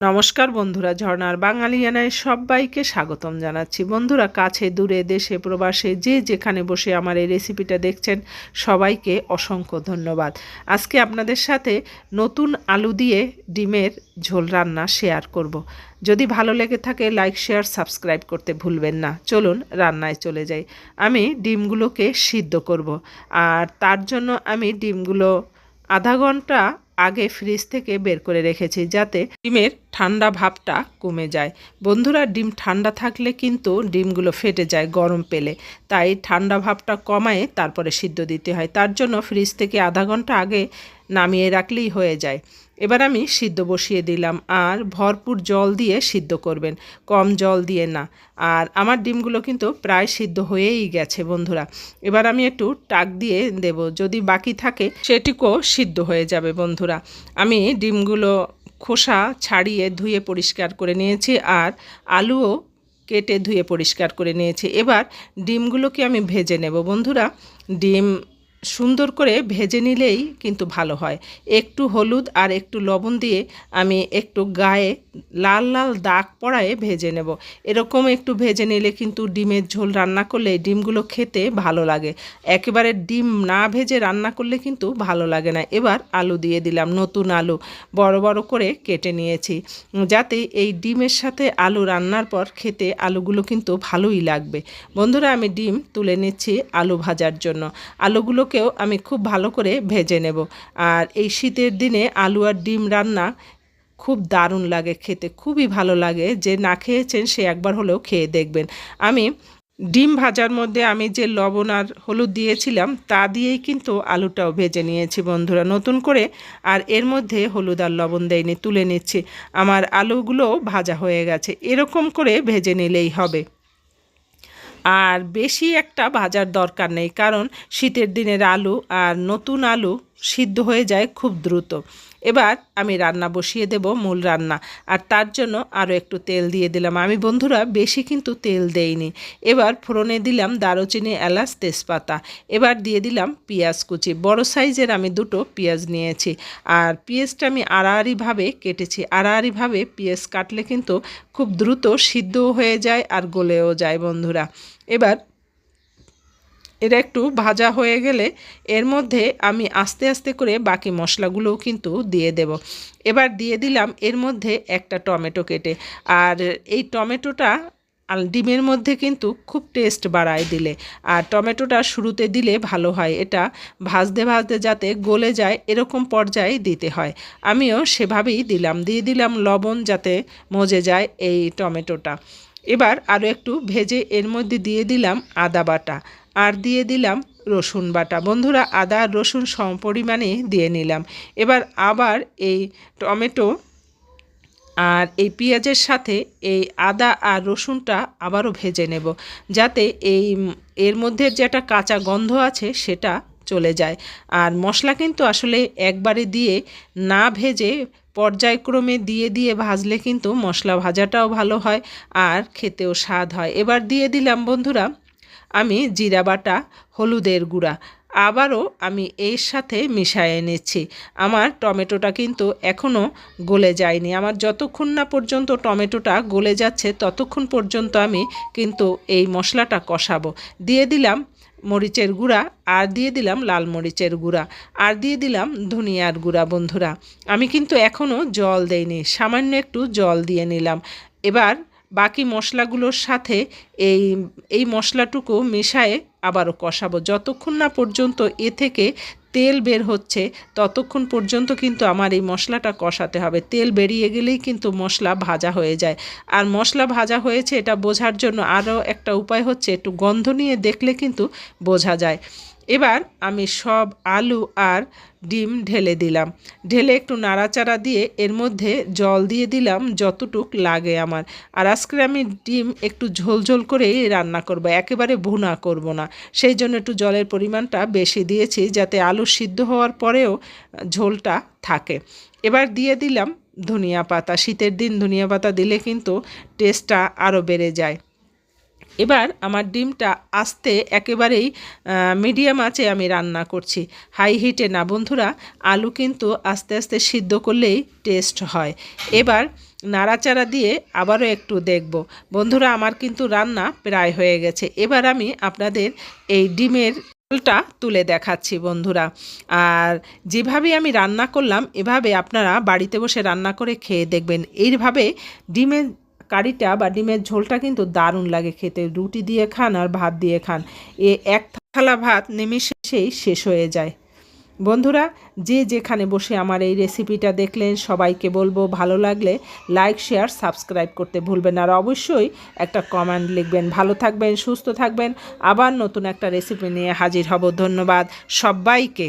নমস্কার বন্ধুরা, ঝর্ণার বাঙালিয়ানায় সবাইকে স্বাগতম জানাচ্ছি। বন্ধুরা, কাছে দূরে দেশে প্রবাসে যে যেখানে বসে আমার এই রেসিপিটা দেখছেন সবাইকে অসংখ্য ধন্যবাদ। আজকে আপনাদের সাথে নতুন আলু দিয়ে ডিমের ঝোল রান্না শেয়ার করব। যদি ভালো লেগে থাকে লাইক শেয়ার সাবস্ক্রাইব করতে ভুলবেন না। চলুন রান্নায় চলে যাই। আমি ডিমগুলোকে সিদ্ধ করব, আর তার জন্য আমি ডিমগুলো আধা ঘন্টা আগে ফ্রিজ থেকে বের করে রেখেছি, যাতে ডিমের ঠান্ডা ভাবটা কমে যায়। বন্ধুরা, ডিম ঠান্ডা থাকলে কিন্তু ডিমগুলো ফেটে যায় গরম পেলে, তাই ঠান্ডা ভাবটা কমায় তারপরে সিদ্ধ দিতে হয়। তার জন্য ফ্রিজ থেকে আধা ঘন্টা আগে নামিয়ে রাখলেই হয়ে যায়। এবার আমি সিদ্ধ বসিয়ে দিলাম, আর ভরপুর জল দিয়ে সিদ্ধ করবেন, কম জল দিয়ে না। আর আমার ডিমগুলো কিন্তু প্রায় সিদ্ধ হয়েই গেছে বন্ধুরা। এবার আমি একটু টাক দিয়ে দেব, যদি বাকি থাকে সেটিকেও সিদ্ধ হয়ে যাবে বন্ধুরা। আমি ডিমগুলো খোসা ছাড়িয়ে ধুয়ে পরিষ্কার করে নিয়েছি, আর আলুও কেটে ধুয়ে পরিষ্কার করে নিয়েছি। এবার ডিমগুলোকে আমি ভেজে নেব বন্ধুরা। ডিম সুন্দর করে ভেজে নিলেই কিন্তু ভালো হয়। একটু হলুদ আর একটু লবণ দিয়ে আমি একটু গায়ে লাল লাল দাগ পড়ায় ভেজে নেব। এরকম একটু ভেজে নিলে কিন্তু ডিমের ঝোল রান্না করলে ডিমগুলো খেতে ভালো লাগে। একেবারে ডিম না ভেজে রান্না করলে কিন্তু ভালো লাগে না। এবার আলু দিয়ে দিলাম, নতুন আলু বড় বড় করে কেটে নিয়েছি, যাতে এই ডিমের সাথে আলু রান্নার পর খেতে আলুগুলো কিন্তু ভালোই লাগবে। বন্ধুরা, আমি ডিম তুলে নিচ্ছি আলু ভাজার জন্য। আলুগুলোকেও আমি খুব ভালো করে ভেজে নেব। আর এই শীতের দিনে আলু আর ডিম রান্না খুব দারুণ লাগে খেতে, খুবই ভালো লাগে। যে না খেয়েছেন সে একবার হলেও খেয়ে দেখবেন। আমি ডিম ভাজার মধ্যে আমি যে লবণ আর হলুদ দিয়েছিলাম তা দিয়েই কিন্তু আলুটাও ভেজে নিয়েছি বন্ধুরা নতুন করে। আর এর মধ্যে হলুদ আর লবণ দেয়নি, তুলে নিচ্ছি। আমার আলুগুলো ভাজা হয়ে গেছে, এরকম করে ভেজে নিলেই হবে। আর বেশি একটা ভাজার দরকার নেই, কারণ শীতের দিনের আলু আর নতুন আলু সিদ্ধ হয়ে যায় খুব দ্রুত। এবার আমি রান্না বসিয়ে দেব, মূল রান্না। আর তার জন্য আরও একটু তেল দিয়ে দিলাম। আমি বন্ধুরা বেশি কিন্তু তেল দেইনি। এবার ফোড়নে দিলাম দারুচিনি, এলাচ, তেজপাতা। এবার দিয়ে দিলাম পেঁয়াজ কুচি। বড় সাইজের আমি দুটো পেঁয়াজ নিয়েছি, আর পেঁয়াজটা আমি আড়াআড়িভাবে কেটেছি। আড়াআড়িভাবে পেঁয়াজ কাটলে কিন্তু খুব দ্রুত সিদ্ধও হয়ে যায় আর গলেও যায় বন্ধুরা। এবার এটা একটু ভাজা হয়ে গেলে এর মধ্যে আমি আস্তে আস্তে করে বাকি মশলাগুলোও কিন্তু দিয়ে দেব। এবার দিয়ে দিলাম এর মধ্যে একটা টমেটো কেটে। আর এই টমেটোটা ডিমের মধ্যে কিন্তু খুব টেস্ট বাড়ায় দিলে, আর টমেটোটা শুরুতে দিলে ভালো হয়। এটা ভাজতে ভাজতে যাতে গলে যায় এরকম পর্যায়ে দিতে হয়। আমিও সেভাবেই দিলাম। দিয়ে দিলাম লবণ, যাতে মজে যায় এই টমেটোটা। এবার আরও একটু ভেজে এর মধ্যে দিয়ে দিলাম আদা বাটা, আর দিয়ে দিলাম রসুন বাটা। বন্ধুরা, আদা আর রসুন সম পরিমাণে দিয়ে নিলাম। এবার আবার এই টমেটো আর এই পেঁয়াজের সাথে এই আদা আর রসুনটা আবারও ভেজে নেব, যাতে এর মধ্যে যে একটা কাঁচা গন্ধ আছে সেটা চলে যায়। আর মশলা কিন্তু আসলে একবারে দিয়ে না ভেজে পর্যায়ক্রমে দিয়ে দিয়ে ভাজলে কিন্তু মশলা ভাজাটাও ভালো হয় আর খেতেও স্বাদ হয়। এবার দিয়ে দিলাম বন্ধুরা আমি জিরা বাটা, হলুদের গুঁড়া। আবারও আমি এর সাথে মিশিয়ে নিচ্ছি। আমার টমেটোটা কিন্তু এখনও গলে যায়নি। আমার যতক্ষণ না পর্যন্ত টমেটোটা গলে যাচ্ছে ততক্ষণ পর্যন্ত আমি কিন্তু এই মশলাটা কষাবো। দিয়ে দিলাম মরিচের গুঁড়া, আর দিয়ে দিলাম লাল মরিচের গুঁড়া, আর দিয়ে দিলাম ধনিয়ার গুঁড়া। বন্ধুরা, আমি কিন্তু এখনও জল দেইনি, সামান্য একটু জল দিয়ে নিলাম। এবার বাকি মশলাগুলোর সাথে এই এই মশলাটুকু মেশায়ে আবারও কষাবো, যতক্ষণ না পর্যন্ত এ থেকে তেল বের হচ্ছে ততক্ষণ পর্যন্ত কিন্তু আমার এই মশলাটা কষাতে হবে। তেল বেরিয়ে গেলেই কিন্তু মশলা ভাজা হয়ে যায়। আর মশলা ভাজা হয়েছে এটা বোঝার জন্য আরও একটা উপায় হচ্ছে, একটু গন্ধ নিয়ে দেখলে কিন্তু বোঝা যায়। এবার আমি সব আলু আর ডিম ঢেলে দিলাম। ঢেলে একটু নাড়াচাড়া দিয়ে এর মধ্যে জল দিয়ে দিলাম যতটুক লাগে আমার। আর আজকে আমি ডিম একটু ঝোলঝোল করেই রান্না করব, একেবারে ভুনা করব না। সেই জন্য একটু জলের পরিমাণটা বেশি দিয়েছি, যাতে আলু সিদ্ধ হওয়ার পরেও ঝোলটা থাকে। এবার দিয়ে দিলাম ধনিয়া পাতা। শীতের দিন ধনিয়া পাতা দিলে কিন্তু টেস্টটা আরও বেড়ে যায়। এবার আমার ডিমটা আস্তে একেবারেই মিডিয়াম আঁচে আমি রান্না করছি, হাই হিটে না বন্ধুরা। আলু কিন্তু আস্তে আস্তে সিদ্ধ করলেই টেস্ট হয়। এবার নাড়াচাড়া দিয়ে আবারও একটু দেখব। বন্ধুরা, আমার কিন্তু রান্না প্রায় হয়ে গেছে। এবার আমি আপনাদের এই ডিমের ঝোলটা তুলে দেখাচ্ছি বন্ধুরা। আর যেভাবে আমি রান্না করলাম এভাবে আপনারা বাড়িতে বসে রান্না করে খেয়ে দেখবেন। এইভাবে ডিমের কারিটা বা ডিমের ঝোলটা কিন্তু দারুণ লাগে খেতে। রুটি দিয়ে খান আর ভাত দিয়ে খান, এক থালা ভাত নিমেষেই শেষ হয়ে যায়। বন্ধুরা, যে যেখানে বসে আমার এই রেসিপিটা দেখলেন সবাইকে বলবো ভালো লাগলে লাইক শেয়ার সাবস্ক্রাইব করতে ভুলবেন না। আর অবশ্যই একটা কমেন্ট লিখবেন। ভালো থাকবেন, সুস্থ থাকবেন। আবার নতুন একটা রেসিপি নিয়ে হাজির হব। ধন্যবাদ সবাইকে।